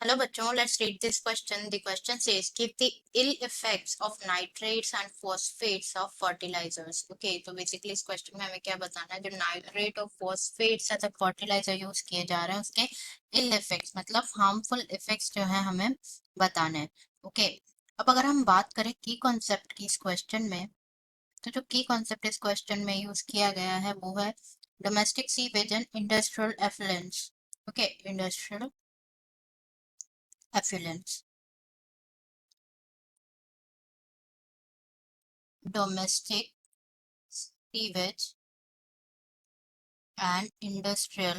Hello बच्चों, let's read this question. The question says, give the ill effects of nitrates and phosphates of fertilizers. Okay, तो basically इस question में हमें क्या बताना है, जो नाइट्रेट और phosphates as a fertiliser use किए जा रहे हैं उसके इल इफेक्ट्स मतलब हार्मफुल इफेक्ट्स जो है हमें बताने हैं. ओके, अब अगर हम बात करें की कॉन्सेप्ट की इस क्वेश्चन में, तो जो की कॉन्सेप्ट इस क्वेश्चन में यूज किया गया है वो है domestic sewage and industrial affluence. Okay, industrial effluents, domestic sewage and industrial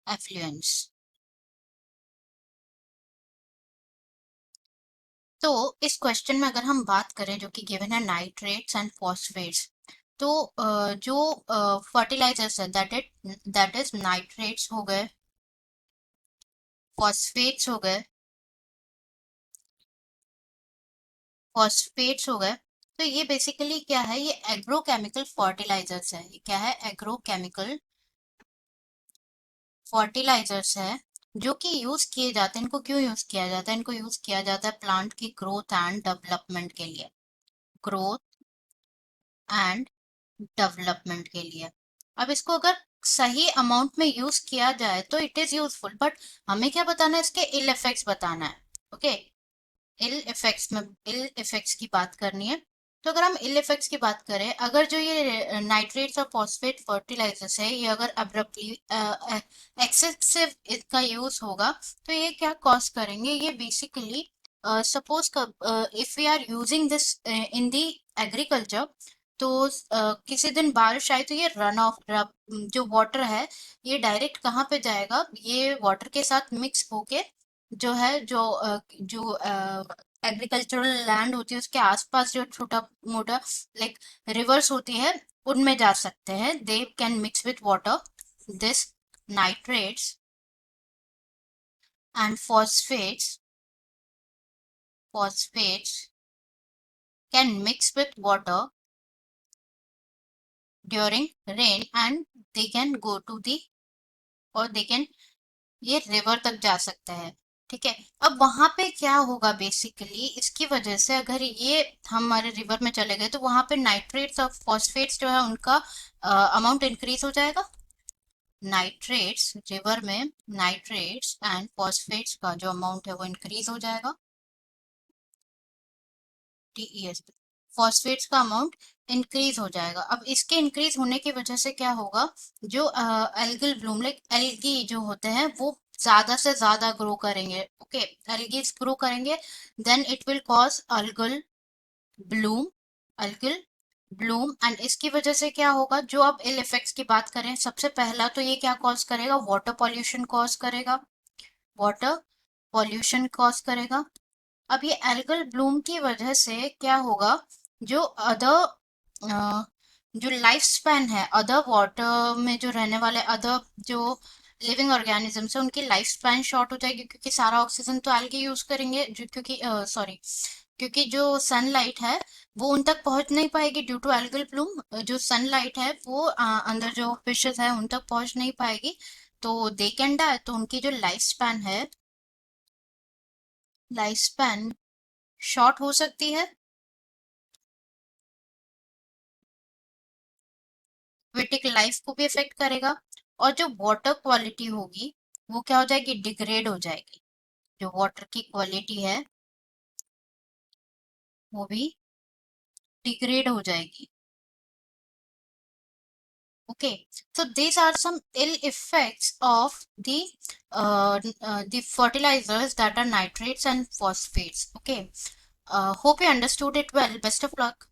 effluents. तो इस क्वेश्चन में अगर हम बात करें जो कि गिवन है नाइट्रेट्स एंड फॉस्फेट्स, तो जो फर्टिलाइजर्स है दैट इज नाइट्रेट्स हो गए, फॉस्फेट्स हो गए, तो ये बेसिकली क्या है, ये एग्रोकेमिकल फर्टिलाइजर्स है. ये क्या है, एग्रोकेमिकल फर्टिलाइजर्स है जो कि यूज किए जाते हैं. इनको क्यों यूज किया जाता है, इनको यूज किया जाता है प्लांट की ग्रोथ एंड डेवलपमेंट के लिए, ग्रोथ एंड डेवलपमेंट के लिए. अब इसको अगर सही अमाउंट में यूज किया जाए तो इट इज यूजफुल, बट हमें क्या बताना है, इसके इल इफेक्ट्स बताना है. ओके, इल इफेक्ट्स की बात करनी है. तो अगर हम इल इफेक्ट्स की बात करें, अगर जो ये नाइट्रेट्स और फॉस्फेट फर्टिलाइजर्स है ये अगर अब्रप्टली एक्सेसिव इसका यूज होगा तो ये क्या कॉज करेंगे, ये basically suppose if we are using this in the agriculture, तो किसी दिन बारिश आई तो ये रन ऑफ जो वाटर है ये डायरेक्ट कहाँ पे जाएगा, ये वाटर के साथ मिक्स होके जो है जो एग्रीकल्चरल लैंड होती है उसके आसपास जो छोटा मोटा लाइक रिवर्स होती है उनमें जा सकते हैं. They can mix with water. This nitrates and phosphates can mix with water during rain and they can go to the और they can ये रिवर तक जा सकता है. ठीक है, अब वहां पे क्या होगा, बेसिकली इसकी वजह से अगर ये हमारे रिवर में चले गए तो वहां पे नाइट्रेट्स और फॉस्फेट्स जो है उनका अमाउंट इंक्रीज हो जाएगा. नाइट्रेट्स रिवर में, नाइट्रेट्स एंड फॉस्फेट्स का जो अमाउंट है वो इंक्रीज हो जाएगा. टीईएस, फॉस्फेट्स का अमाउंट इंक्रीज हो जाएगा. अब इसके इंक्रीज होने की वजह से क्या होगा, जो एल्गल ब्लूम लाइक एल्गी जो होते हैं वो ज्यादा से ज्यादा ग्रो करेंगे. ओके, एल्गी ग्रो करेंगे, then it will cause bloom algal bloom. And इसकी वजह से क्या होगा, जो अब इल इफेक्ट्स की बात करें, सबसे पहला तो ये क्या कॉज करेगा, वाटर पॉल्यूशन कॉज करेगा. वाटर पॉल्यूशन कॉज करेगा. अब ये एल्गल ब्लूम की वजह से क्या होगा, जो अदर जो लाइफ स्पैन है, अदर वाटर में जो रहने वाले अदर जो लिविंग ऑर्गेनिजम्स है उनकी लाइफ स्पैन शॉर्ट हो जाएगी, क्योंकि सारा ऑक्सीजन तो एल्गे यूज करेंगे, जो क्योंकि सॉरी क्योंकि जो सनलाइट है वो उन तक पहुंच नहीं पाएगी ड्यू टू एल्गल ब्लूम. जो सनलाइट है वो अंदर जो फिशेस है उन तक पहुंच नहीं पाएगी, तो दे कैन डाई. तो उनकी जो लाइफ स्पैन है, लाइफ स्पैन शॉर्ट हो सकती है. एक्वेटिक लाइफ को भी इफेक्ट करेगा. और जो वाटर क्वालिटी होगी वो क्या हो जाएगी, डिग्रेड हो जाएगी. जो वाटर की क्वालिटी है वो भी डिग्रेड हो जाएगी. Okay, so these are some ill effects of the fertilizers that are nitrates and phosphates. Okay, hope you understood it well. Best of luck.